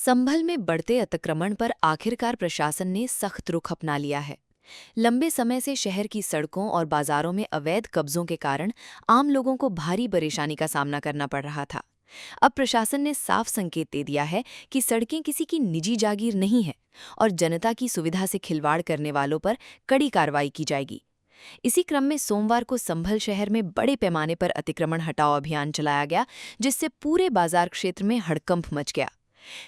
संभल में बढ़ते अतिक्रमण पर आखिरकार प्रशासन ने सख्त रुख अपना लिया है। लंबे समय से शहर की सड़कों और बाजारों में अवैध कब्जों के कारण आम लोगों को भारी परेशानी का सामना करना पड़ रहा था। अब प्रशासन ने साफ संकेत दे दिया है कि सड़कें किसी की निजी जागीर नहीं है और जनता की सुविधा से खिलवाड़ करने वालों पर कड़ी कार्रवाई की जाएगी। इसी क्रम में सोमवार को संभल शहर में बड़े पैमाने पर अतिक्रमण हटाओ अभियान चलाया गया, जिससे पूरे बाजार क्षेत्र में हड़कंप मच गया।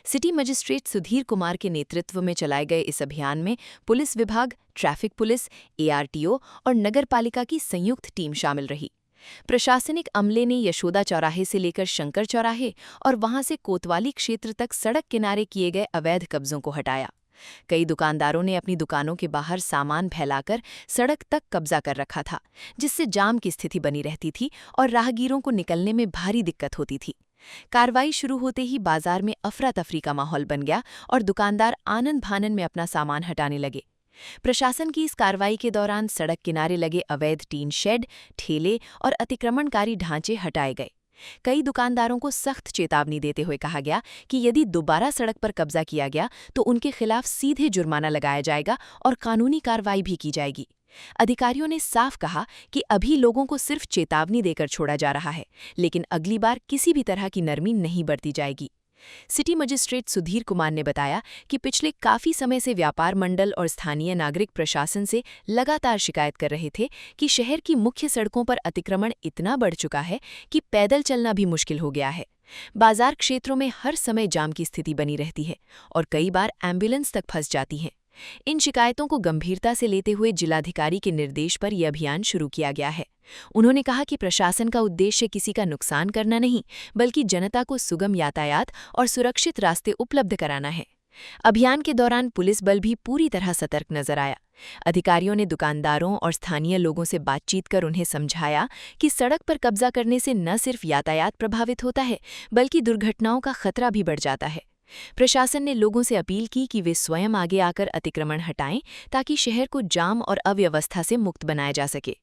सिटी मजिस्ट्रेट सुधीर कुमार के नेतृत्व में चलाए गए इस अभियान में पुलिस विभाग, ट्रैफिक पुलिस, एआरटीओ और नगर पालिका की संयुक्त टीम शामिल रही। प्रशासनिक अमले ने यशोदा चौराहे से लेकर शंकर चौराहे और वहां से कोतवाली क्षेत्र तक सड़क किनारे किए गए अवैध कब्जों को हटाया। कई दुकानदारों ने अपनी दुकानों के बाहर सामान फैलाकर सड़क तक कब्जा कर रखा था, जिससे जाम की स्थिति बनी रहती थी और राहगीरों को निकलने में भारी दिक्कत होती थी। कार्रवाई शुरू होते ही बाजार में अफरा तफरी का माहौल बन गया और दुकानदार आनंद भानन में अपना सामान हटाने लगे। प्रशासन की इस कार्रवाई के दौरान सड़क किनारे लगे अवैध टीन शेड, ठेले और अतिक्रमणकारी ढांचे हटाए गए। कई दुकानदारों को सख्त चेतावनी देते हुए कहा गया कि यदि दोबारा सड़क पर कब्जा किया गया तो उनके खिलाफ सीधे जुर्माना लगाया जाएगा और कानूनी कार्रवाई भी की जाएगी। अधिकारियों ने साफ कहा कि अभी लोगों को सिर्फ चेतावनी देकर छोड़ा जा रहा है, लेकिन अगली बार किसी भी तरह की नरमी नहीं बरती जाएगी। सिटी मजिस्ट्रेट सुधीर कुमार ने बताया कि पिछले काफी समय से व्यापार मंडल और स्थानीय नागरिक प्रशासन से लगातार शिकायत कर रहे थे कि शहर की मुख्य सड़कों पर अतिक्रमण इतना बढ़ चुका है कि पैदल चलना भी मुश्किल हो गया है। बाजार क्षेत्रों में हर समय जाम की स्थिति बनी रहती है और कई बार एम्बुलेंस तक फंस जाती हैं। इन शिकायतों को गंभीरता से लेते हुए जिलाधिकारी के निर्देश पर यह अभियान शुरू किया गया है। उन्होंने कहा कि प्रशासन का उद्देश्य किसी का नुकसान करना नहीं, बल्कि जनता को सुगम यातायात और सुरक्षित रास्ते उपलब्ध कराना है। अभियान के दौरान पुलिस बल भी पूरी तरह सतर्क नजर आया। अधिकारियों ने दुकानदारों और स्थानीय लोगों से बातचीत कर उन्हें समझाया कि सड़क पर कब्जा करने से न सिर्फ यातायात प्रभावित होता है, बल्कि दुर्घटनाओं का खतरा भी बढ़ जाता है। प्रशासन ने लोगों से अपील की कि वे स्वयं आगे आकर अतिक्रमण हटाएं, ताकि शहर को जाम और अव्यवस्था से मुक्त बनाया जा सके।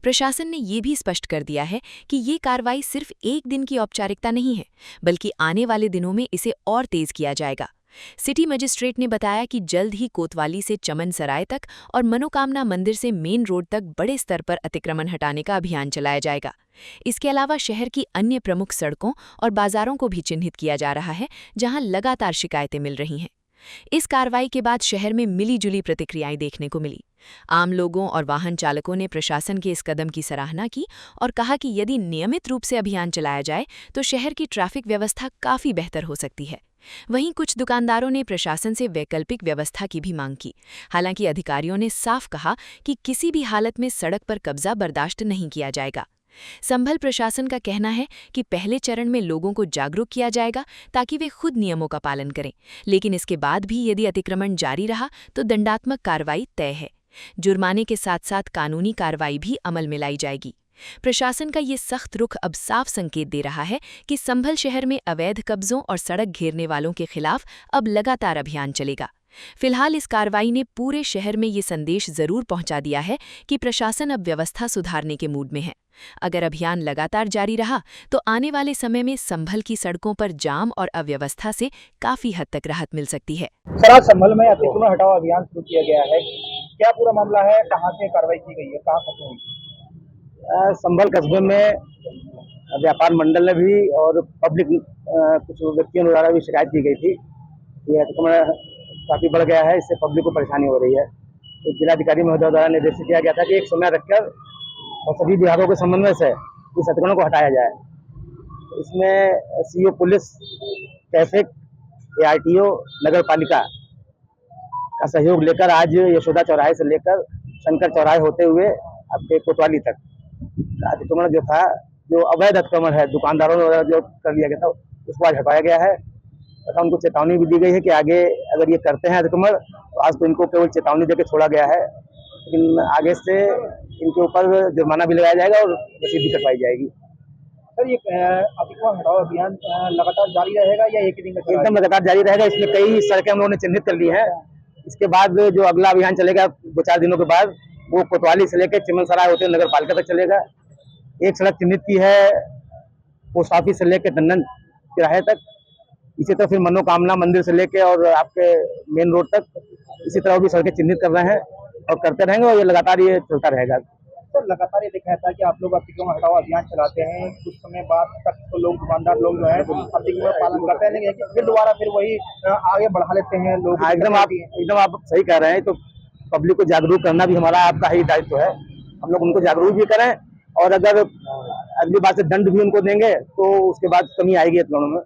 प्रशासन ने ये भी स्पष्ट कर दिया है कि ये कार्रवाई सिर्फ एक दिन की औपचारिकता नहीं है, बल्कि आने वाले दिनों में इसे और तेज किया जाएगा। सिटी मजिस्ट्रेट ने बताया कि जल्द ही कोतवाली से चमन सराय तक और मनोकामना मंदिर से मेन रोड तक बड़े स्तर पर अतिक्रमण हटाने का अभियान चलाया जाएगा। इसके अलावा शहर की अन्य प्रमुख सड़कों और बाजारों को भी चिन्हित किया जा रहा है, जहां लगातार शिकायतें मिल रही हैं। इस कार्रवाई के बाद शहर में मिली-जुली प्रतिक्रियाएं देखने को मिली। आम लोगों और वाहन चालकों ने प्रशासन के इस कदम की सराहना की और कहा कि यदि नियमित रूप से अभियान चलाया जाए तो शहर की ट्रैफिक व्यवस्था काफी बेहतर हो सकती है। वहीं कुछ दुकानदारों ने प्रशासन से वैकल्पिक व्यवस्था की भी मांग की। हालांकि अधिकारियों ने साफ कहा कि किसी भी हालत में सड़क पर कब्जा बर्दाश्त नहीं किया जाएगा। संभल प्रशासन का कहना है कि पहले चरण में लोगों को जागरूक किया जाएगा ताकि वे खुद नियमों का पालन करें, लेकिन इसके बाद भी यदि अतिक्रमण जारी रहा तो दंडात्मक कार्रवाई तय है। जुर्माने के साथ साथ कानूनी कार्रवाई भी अमल में लाई जाएगी। प्रशासन का ये सख्त रुख अब साफ संकेत दे रहा है कि संभल शहर में अवैध कब्जों और सड़क घेरने वालों के खिलाफ अब लगातार अभियान चलेगा। फिलहाल इस कार्रवाई ने पूरे शहर में ये संदेश जरूर पहुंचा दिया है कि प्रशासन अब व्यवस्था सुधारने के मूड में है। अगर अभियान लगातार जारी रहा तो आने वाले समय में संभल की सड़कों पर जाम और अव्यवस्था से काफी हद तक राहत मिल सकती है। सर, आज संभल में अतिक्रमण हटाओ अभियान शुरू किया गया है। क्या पूरा मामला है? कहाँ से कार्रवाई की गई है? कहाँ खत्म हुई? संभल कस्बे में व्यापार मंडल ने भी और पब्लिक कुछ व्यक्तियों द्वारा भी शिकायत की गई थी कि अतिक्रमण काफ़ी बढ़ गया है, इससे पब्लिक को परेशानी हो रही है। तो जिलाधिकारी महोदय द्वारा निर्देशित किया गया था कि एक समय रखकर और सभी विभागों के समन्वय से इस अतिक्रमण को हटाया जाए। तो इसमें सीओ पुलिस, ट्रैफिक, एआरटीओ, नगर पालिका का सहयोग लेकर आज यशोदा चौराहे से लेकर शंकर चौराहे होते हुए आपके कोतवाली तक अतिक्रमण जो था, जो अवैध अतिक्रमण है दुकानदारों द्वारा जो कर लिया गया था, उसको आज हटाया गया है तथा उनको चेतावनी भी दी गई है कि आगे अगर ये करते हैं अतिक्रमण तो आज तो इनको केवल चेतावनी देकर छोड़ा गया है, लेकिन आगे से इनके ऊपर जुर्माना भी लगाया जाएगा और रसीद भी कटवाई जाएगी। सर, ये अतिक्रमण हटाओ अभियान लगातार जारी रहेगा या एक ही दिन में? एकदम लगातार जारी रहेगा। इसमें कई सड़कें हम लोगों ने चिन्हित कर ली हैं। इसके बाद जो अगला अभियान चलेगा 2-4 दिनों के बाद, वो कोतवाली से लेकर चिमन सराय होते नगर पालिका तक चलेगा। एक सड़क चिन्हित की है पोस्ट ऑफिस से लेकर टंडन तिराहे तक, इसी तरह फिर मनोकामना मंदिर से लेके और आपके मेन रोड तक इसी तरह भी सड़कें चिन्हित कर रहे हैं और करते रहेंगे, और ये लगातार ये चलता रहेगा। सर लगातार ये देखा जाता है कि आप लोग अतिक्रमण हटाओ अभियान चलाते हैं, कुछ समय बाद तक तो लोग दुकानदार लोग जो है अतिक्रमण पालन करते हैं, लेकिन फिर दोबारा फिर वही आगे बढ़ा लेते हैं लोग। हाँ, एकदम आप सही कह रहे हैं। तो पब्लिक को जागरूक करना भी हमारा आपका ही दायित्व है। हम लोग उनको जागरूक भी करें, और अगर अगली बार से दंड भी उनको देंगे तो उसके बाद कमी आएगी अतिक्रमण में।